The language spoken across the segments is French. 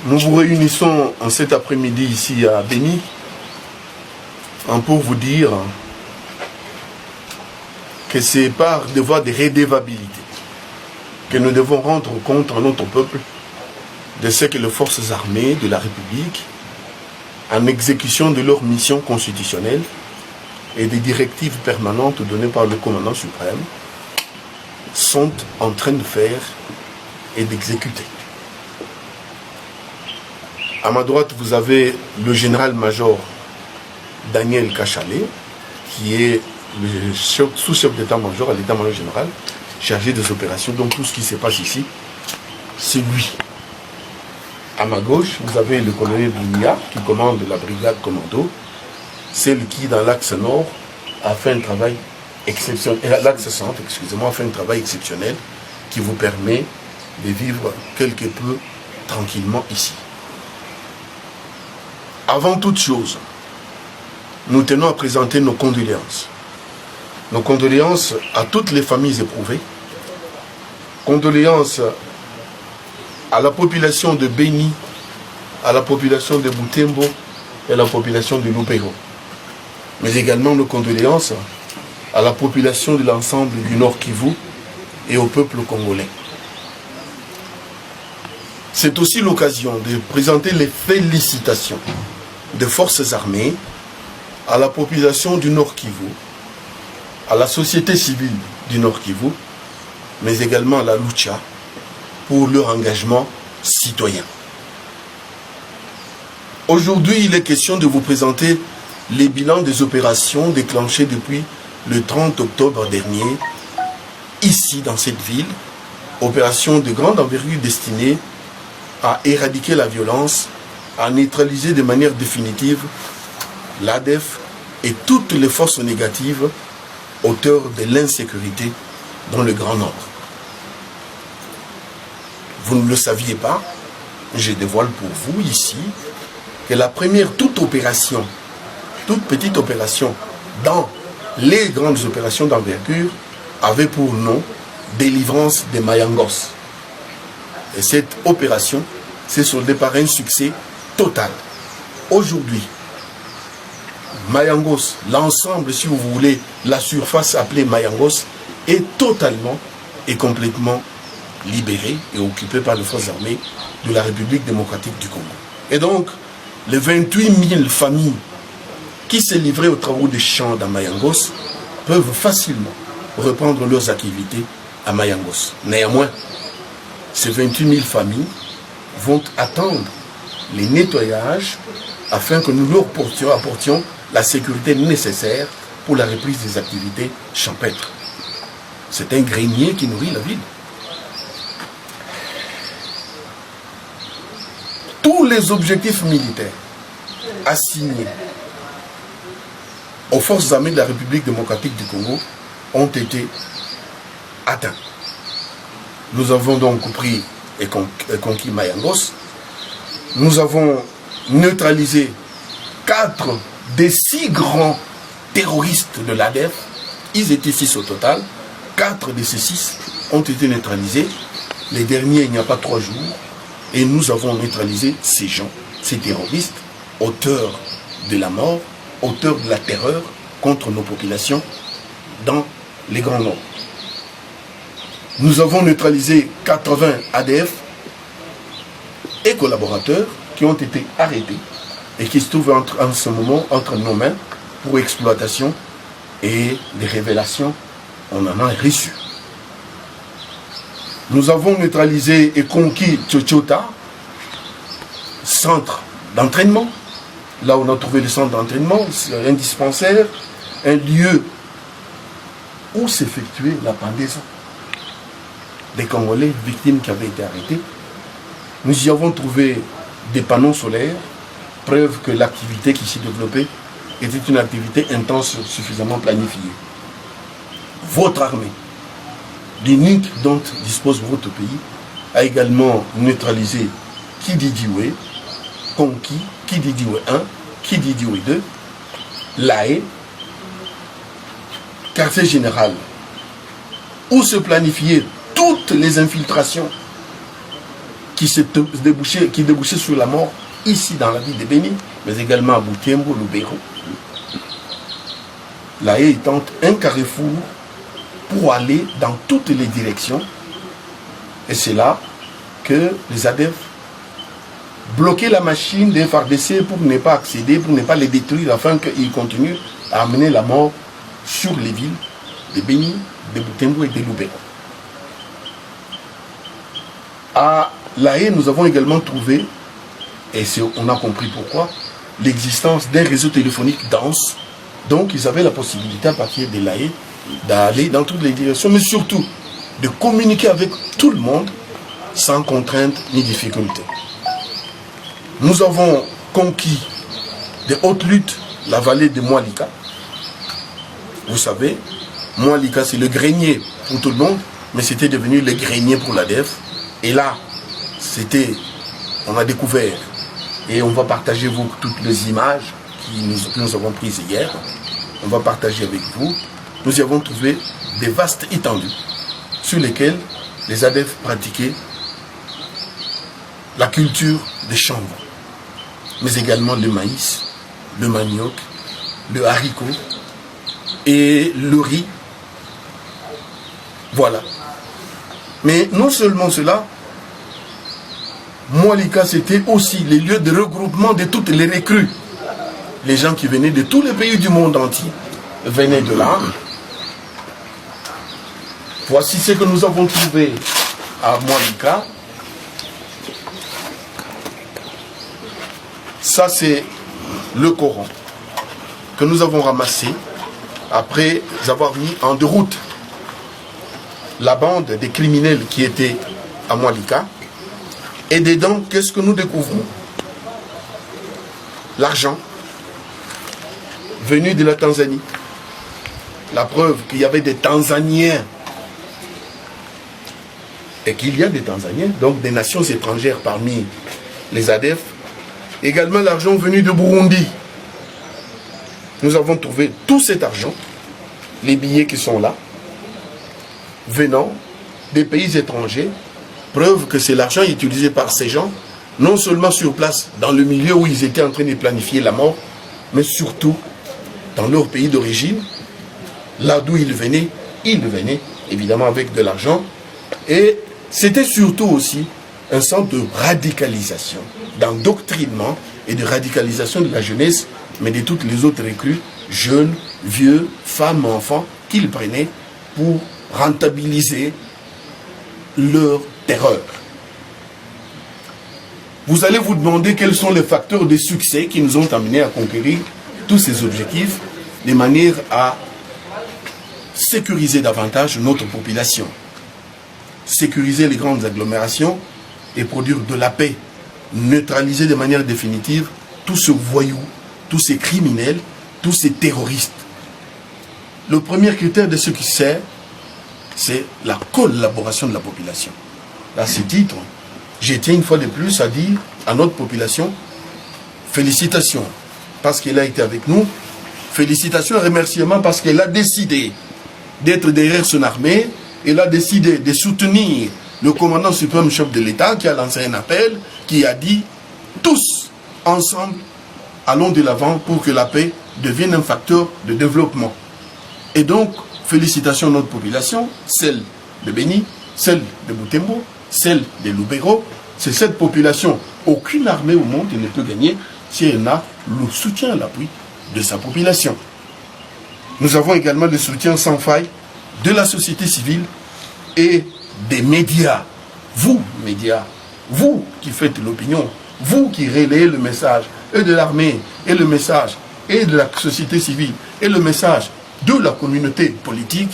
Nous vous réunissons en cet après-midi ici à Béni pour vous dire que c'est par devoir de redevabilité que nous devons rendre compte à notre peuple de ce que les forces armées de la République, en exécution de leur mission constitutionnelle et des directives permanentes données par le commandant suprême, sont en train de faire et d'exécuter. À ma droite, vous avez le général-major Daniel Kachalet, qui est le sous-chef d'état-major à l'état-major général, chargé des opérations. Donc tout ce qui se passe ici, c'est lui. À ma gauche, vous avez le colonel Bounia, qui commande la brigade commando, celle qui, dans l'axe nord, a fait un travail exceptionnel, l'axe centre, excusez-moi, a fait un travail exceptionnel qui vous permet de vivre quelque peu tranquillement ici. Avant toute chose, nous tenons à présenter nos condoléances. Nos condoléances à toutes les familles éprouvées. Condoléances à la population de Béni, à la population de Butembo et à la population de Lubero. Mais également nos condoléances à la population de l'ensemble du Nord Kivu et au peuple congolais. C'est aussi l'occasion de présenter les félicitations des forces armées à la population du Nord Kivu, à la société civile du Nord Kivu, mais également à la Lucha pour leur engagement citoyen. Aujourd'hui, il est question de vous présenter les bilans des opérations déclenchées depuis le 30 octobre dernier, ici dans cette ville, opération de grande envergure destinée à éradiquer la violence, à neutraliser de manière définitive l'ADF et toutes les forces négatives auteurs de l'insécurité dans le Grand Nord. Vous ne le saviez pas, je dévoile pour vous ici que la première toute petite opération dans les grandes opérations d'envergure avait pour nom délivrance des Mayangos. Et cette opération s'est soldée par un succès total. Aujourd'hui, Mayangos, l'ensemble, si vous voulez, la surface appelée Mayangos, est totalement et complètement libérée et occupée par les forces armées de la République démocratique du Congo. Et donc, les 28 000 familles qui se livraient aux travaux des champs dans Mayangos peuvent facilement reprendre leurs activités à Mayangos. Néanmoins, ces 28 000 familles vont attendre les nettoyages afin que nous leur apportions la sécurité nécessaire pour la reprise des activités champêtres. C'est un grenier qui nourrit la ville. Tous les objectifs militaires assignés aux forces armées de la République démocratique du Congo ont été atteints. Nous avons donc pris et conquis Mayangos. Nous avons neutralisé 4 des 6 grands terroristes de l'ADF. Ils étaient 6 au total. 4 de ces 6 ont été neutralisés. Les derniers, il n'y a pas 3 jours. Et nous avons neutralisé ces gens, ces terroristes, auteurs de la mort, auteurs de la terreur contre nos populations dans les Grands Nord. Nous avons neutralisé 80 ADF et collaborateurs qui ont été arrêtés et qui se trouvent en ce moment entre nos mains pour exploitation et des révélations, on en a reçu. Nous avons neutralisé et conquis Tchotchota, centre d'entraînement. Là où on a trouvé le centre d'entraînement, un dispensaire, un lieu où s'effectuait la pendaison des Congolais victimes qui avaient été arrêtés. Nous y avons trouvé des panneaux solaires, preuve que l'activité qui s'y développait était une activité intense, suffisamment planifiée. Votre armée, l'unique dont dispose votre pays, a également neutralisé Kididiwe, conquis Kididiwe 1, Kididiwe 2, Laé, quartier général, où se planifiaient toutes les infiltrations qui débouchait sur la mort ici dans la ville de Béni, mais également à Butembo, Lubero. La Haye étant un carrefour pour aller dans toutes les directions. Et c'est là que les ADF bloquaient la machine des FARDC pour ne pas accéder, pour ne pas les détruire, afin qu'ils continuent à amener la mort sur les villes de Béni, de Butembo et de Lubero. À La Haye, nous avons également trouvé, et on a compris pourquoi, l'existence d'un réseau téléphonique dense. Donc, ils avaient la possibilité, à partir de La Haye, d'aller dans toutes les directions, mais surtout de communiquer avec tout le monde sans contrainte ni difficulté. Nous avons conquis de hautes luttes la vallée de Moalika. Vous savez, Moalika, c'est le grenier pour tout le monde, mais c'était devenu le grenier pour l'ADF. Et là, on a découvert, et on va partager vous toutes les images que nous avons prises hier. On va partager avec vous. Nous y avons trouvé des vastes étendues sur lesquelles les ADF pratiquaient la culture des chambres, mais également le maïs, le manioc, le haricot et le riz. Voilà. Mais non seulement cela, Moalika, c'était aussi les lieux de regroupement de toutes les recrues. Les gens qui venaient de tous les pays du monde entier venaient de là. Voici ce que nous avons trouvé à Moalika. Ça, c'est le Coran que nous avons ramassé après avoir mis en déroute la bande des criminels qui étaient à Moalika. Et dedans, qu'est-ce que nous découvrons? L'argent venu de la Tanzanie. La preuve qu'il y avait des Tanzaniens et qu'il y a des Tanzaniens, donc des nations étrangères parmi les ADF. Également l'argent venu de Burundi. Nous avons trouvé tout cet argent, les billets qui sont là, venant des pays étrangers. Preuve que c'est l'argent utilisé par ces gens, non seulement sur place, dans le milieu où ils étaient en train de planifier la mort, mais surtout dans leur pays d'origine, là d'où ils venaient évidemment avec de l'argent. Et c'était surtout aussi un centre de radicalisation, d'endoctrinement et de radicalisation de la jeunesse, mais de toutes les autres recrues, jeunes, vieux, femmes, enfants, qu'ils prenaient pour rentabiliser leur terreur. Vous allez vous demander quels sont les facteurs de succès qui nous ont amenés à conquérir tous ces objectifs de manière à sécuriser davantage notre population, sécuriser les grandes agglomérations et produire de la paix, neutraliser de manière définitive tous ces voyous, tous ces criminels, tous ces terroristes. Le premier critère de ce qui sert, c'est la collaboration de la population. À ce titre, je tiens une fois de plus à dire à notre population, félicitations parce qu'elle a été avec nous, félicitations et remerciements parce qu'elle a décidé d'être derrière son armée, elle a décidé de soutenir le commandant suprême chef de l'État qui a lancé un appel, qui a dit tous ensemble, allons de l'avant pour que la paix devienne un facteur de développement. Et donc, félicitations à notre population, celle de Béni, celle de Butembo, celle de Lubero. C'est cette population. Aucune armée au monde ne peut gagner si elle a le soutien, l'appui de sa population. Nous avons également le soutien sans faille de la société civile et des médias. Vous, médias, vous qui faites l'opinion, vous qui relayez le message et de l'armée, et le message et de la société civile, et le message de la communauté politique,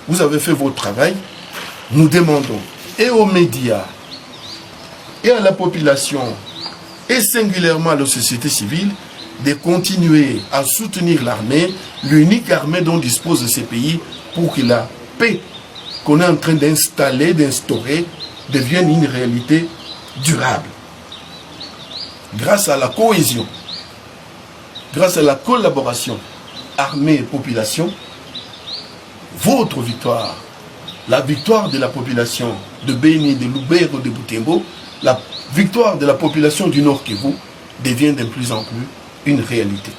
vous avez fait votre travail. Nous demandons et aux médias, et à la population, et singulièrement à la société civile, de continuer à soutenir l'armée, l'unique armée dont dispose ces pays, pour que la paix qu'on est en train d'installer, d'instaurer, devienne une réalité durable. Grâce à la cohésion, grâce à la collaboration armée et population, votre victoire, la victoire de la population de Béni, de Lubero, de Butembo, la victoire de la population du Nord Kivu devient de plus en plus une réalité.